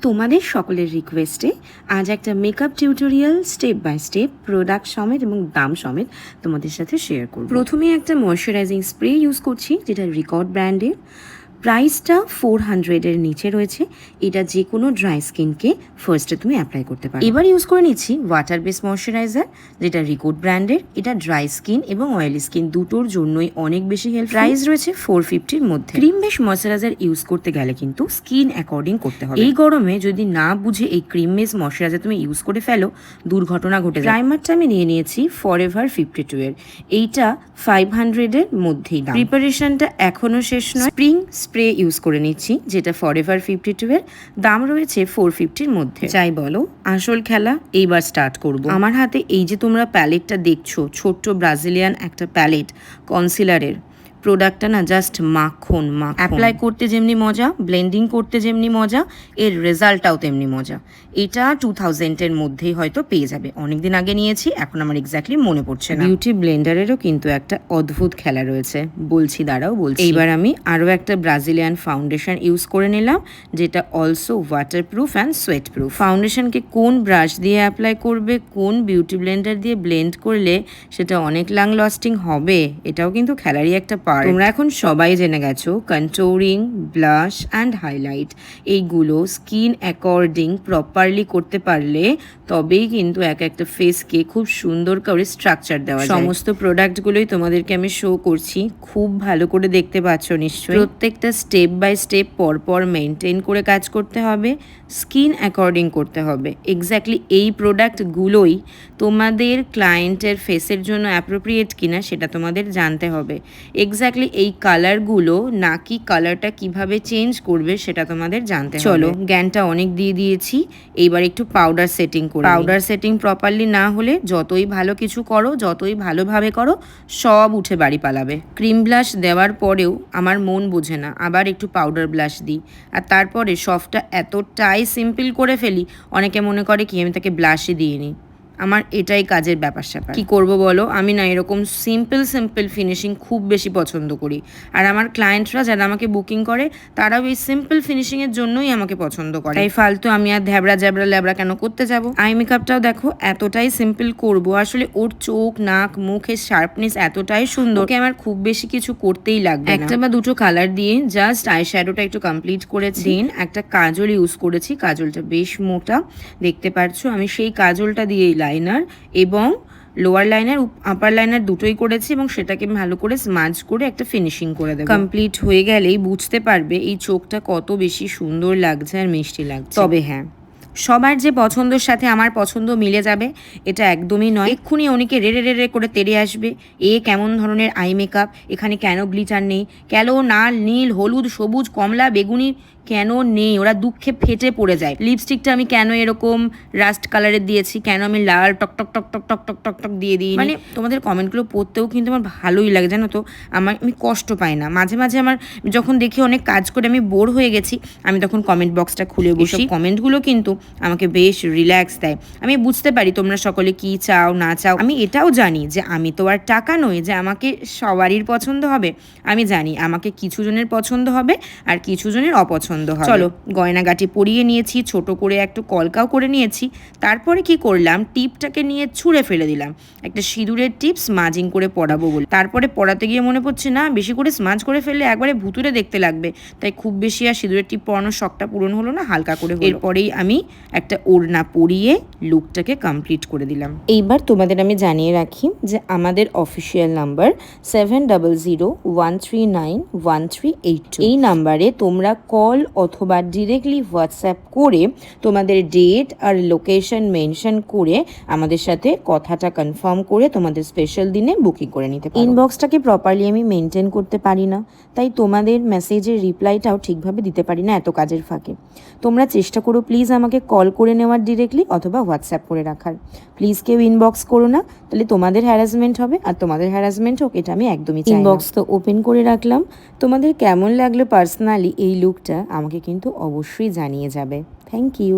তোমাদের সকলের রিকোয়েস্টে আজ একটা makeup tutorial step by step product সমেত এবং দাম সমেত তোমাদের সাথে শেয়ার করব। প্রথমে একটা ময়শ্চারাইজিং স্প্রে ইউজ করছি, যেটা রিকর্ড ব্র্যান্ডের। প্রাইসটা 400-এর নিচে রয়েছে। এটা যে কোনো ড্রাই স্কিনকে ফার্স্টে তুমি অ্যাপ্লাই করতে পারো। এবার ইউজ করে নিচ্ছি ওয়াটার বেস ময়শ্চারাইজার, যেটা রিকর্ড ব্র্যান্ডের। এটা ড্রাই স্কিন এবং অয়েলি স্কিন দুটোর জন্যই অনেক বেশি হেল্প। প্রাইস রয়েছে 450-র মধ্যে। ক্রিম বেস ময়শ্চারাইজার ইউজ করতে গেলে কিন্তু স্কিন অ্যাকর্ডিং করতে হবে। এই গরমে যদি না বুঝে এই ক্রিম বেস ময়শ্চারাইজার তুমি ইউজ করে ফেলো, দুর্ঘটনা ঘটে যায়। প্রাইমারটা আমি নিয়ে নিয়েছি ফরএভার 52-এর। এইটা 500-এর মধ্যেই দাম। প্রিপারেশনটা এখনো শেষ নয়। স্প্রিং স্প্রে ইউজ করে নিচ্ছি, যেটা ফরএভার 52-এর। দাম রয়েছে 450-র মধ্যে। যাই বলো, আসল খেলা এইবার স্টার্ট করব। আমার হাতে এই যে তোমরা প্যালেটটা দেখছো, ছোট্ট ব্রাজিলিয়ান একটা প্যালেট কনসিলারের। প্রোডাক্টটা না জাস্ট মাখন। অ্যাপ্লাই করতে যেমনি মজা, ব্লেন্ডিং করতে যেমনি মজা, এর রেজাল্টটাও তেমনি মজা। এটা 2000-এর মধ্যেই হয়তো পেয়ে যাবে। অনেকদিন আগে নিয়েছি, এখন আমার এক্স্যাক্টলি মনে পড়ছে না। বিউটি ব্লেন্ডারেরও কিন্তু একটা অদ্ভুত খেলা রয়েছে, বলছি দাঁড়াও বলছি। এইবার আমি আরও একটা ব্রাজিলিয়ান ফাউন্ডেশন ইউজ করে নিলাম, যেটা also waterproof and sweat proof. ফাউন্ডেশনকে কোন ব্রাশ দিয়ে অ্যাপ্লাই করবে, কোন বিউটি ব্লেন্ডার দিয়ে ব্লেন্ড করলে সেটা অনেক লং লাস্টিং হবে, এটাও কিন্তু খেলারই একটা। তোমরা এখন সবাই জেনে গেছো কন্ট্যুরিং, ব্লাশ অ্যান্ড হাইলাইট এইগুলো স্কিন অ্যাকর্ডিং প্রপারলি করতে পারলে তবেই কিন্তু এক একটা ফেসকে খুব সুন্দর করে স্ট্রাকচার দেওয়া যায়। সমস্ত প্রোডাক্টগুলোই তোমাদেরকে আমি শো করছি, খুব ভালো করে দেখতে পাচ্ছ নিশ্চয়ই। প্রত্যেকটা স্টেপ বাই স্টেপ পরপর মেনটেন করে কাজ করতে হবে, স্কিন অ্যাকর্ডিং করতে হবে। এক্স্যাক্টলি এই প্রোডাক্টগুলোই তোমাদের ক্লায়েন্টের ফেসের জন্য অ্যাপ্রোপ্রিয়েট কিনা সেটা তোমাদের জানতে হবে। এক্স্যাক্টলি এই কালারগুলো নাকি কালারটা কিভাবে চেঞ্জ করবে সেটা তোমাদের জানতে হবে। চলো, জ্ঞানটা অনেক দিয়ে দিয়েছি, এইবার একটু পাউডার সেটিং করো। পাউডার সেটিং প্রপারলি না হলে যতই ভালো কিছু করো, যতই ভালোভাবে করো, সব উঠে বাড়ি পালাবে। ক্রিম ব্লাশ দেওয়ার পরেও আমার মন বোঝে না, আবার একটু পাউডার ব্লাশ দিই। আর তারপরে সফটটা এতটাই সিম্পল করে ফেলি, অনেকে মনে করে কি আমি তাকে ব্লাশই দিইনি। আমার এটাই কাজের ব্যাপার স্যাপার। কি করবো বলো, আমি না এরকম সিম্পল ফিনিশিং খুব বেশি পছন্দ করি। আর আমার ক্লায়েন্টরা যারা আমাকে বুকিং করে, তারাও এই সিম্পল ফিনিশিংয়ের জন্যই আমাকে পছন্দ করে। তাই ফালতু আমি আর ঝ্যাবড়া ল্যাবড়া কেন করতে যাব। আই মেকআপটাও দেখো এতটাই সিম্পল করব, আসলে ওর চোখ, নাক, মুখের শার্পনেস এতটাই সুন্দর, ওকে আমার খুব বেশি কিছু করতেই লাগবে। একটা বা দুটো কালার দিয়ে জাস্ট আই শ্যাডোটা একটু কমপ্লিট করেছি। দেন একটা কাজল ইউজ করেছি, কাজলটা বেশ মোটা দেখতে পাচ্ছ। আমি সেই কাজলটা দিয়েই লাইনার এবং লোয়ার লাইনার, আপার লাইনার দুটোই করেছি এবং সেটাকে ভালো করে স্মাজ করে একটা ফিনিশিং করে দেবো। কমপ্লিট হয়ে গেলেই বুঝতে পারবে এই চোখটা কত বেশি সুন্দর লাগছে আর মিষ্টি লাগছে। তবে হ্যাঁ, সবার যে পছন্দের সাথে আমার পছন্দ মিলে যাবে এটা একদমই নয়। এক্ষুনি অনেকে রে করে তেড়ে আসবে, এ কেমন ধরনের আই মেকআপ, এখানে কেন গ্লিটার নেই, কেন লাল, নীল, হলুদ, সবুজ, কমলা, বেগুনি কেন নেই, ওরা দুঃখে ফেটে পড়ে যায়। লিপস্টিকটা আমি কেন এরকম রাস্ট কালারের দিয়েছি, কেন আমি লাল টক টক টক টক টক টক টক টক দিয়ে দিই। মানে তোমাদের কমেন্টগুলো পড়তেও কিন্তু আমার ভালোই লাগে, জানো তো। আমি কষ্ট পাই না। মাঝে মাঝে আমার যখন দেখি অনেক কাজ করে আমি বোর হয়ে গেছি, আমি তখন কমেন্ট বক্সটা খুলে বসি। কমেন্টগুলো কিন্তু আমাকে বেশ রিল্যাক্স দেয়। আমি বুঝতে পারি তোমরা সকলে কি চাও না চাও। আমি এটাও জানি যে আমি তো আর টাকা নই যে আমাকে সবারই পছন্দ হবে। আমি জানি আমাকে কিছু জনের পছন্দ হবে আর কিছু জনের অপছন্দ হবে। চলো, গয়নাগাটি পরিয়ে নিয়েছি, ছোট করে একটু কলকাও করে নিয়েছি। তারপরে কি করলাম, টিপটাকে নিয়ে ছুঁড়ে ফেলে দিলাম। একটা সিঁদুরের টিপ স্মাজিং করে পরাবো বলে। তারপরে পরাতে গিয়ে মনে পড়ছে না, বেশি করে স্মাজ করে ফেললে একবারে ভুতুরে দেখতে লাগবে। তাই খুব বেশি আর সিঁদুরের টিপ পরানোর শখটা পূরণ হলো না, হালকা করে। এরপরেই আমি একটা ওড়না পরিয়ে লুকটাকে কমপ্লিট করে দিলাম। এইবার তোমাদের আমি জানিয়ে রাখি যে আমাদের অফিসিয়াল নাম্বার 7001391382। এই নাম্বারে তোমরা কল অথবা ডিরেক্টলি হোয়াটসঅ্যাপ করে তোমাদের ডেট আর লোকেশন মেনশন করে আমাদের সাথে কথাটা কনফার্ম করে তোমাদের স্পেশাল দিনে বুকিং করে নিতে পারো। ইনবক্সটাকে প্রপারলি আমি মেনটেন করতে পারি না, তাই তোমাদের মেসেজের রিপ্লাইটাও ঠিকভাবে দিতে পারি না এত কাজের ফাঁকে। তোমরা চেষ্টা করো প্লিজ আমাকে কল করে নেওয়ার ডিরেক্টলি অথবা হোয়াটসঅ্যাপ করে রাখার। প্লিজ কেউ ইনবক্স করো না, তাহলে তোমাদের হ্যারাসমেন্ট হবে, আর তোমাদের হ্যারাসমেন্ট হোক এটা আমি একদমই চাই না। ইনবক্স তো ওপেন করে রাখলাম। তোমাদের কেমন লাগলো পার্সোনালি এই লুকটা আমাকে কিন্তু অবশ্যই জানিয়ে যাবে। Thank you.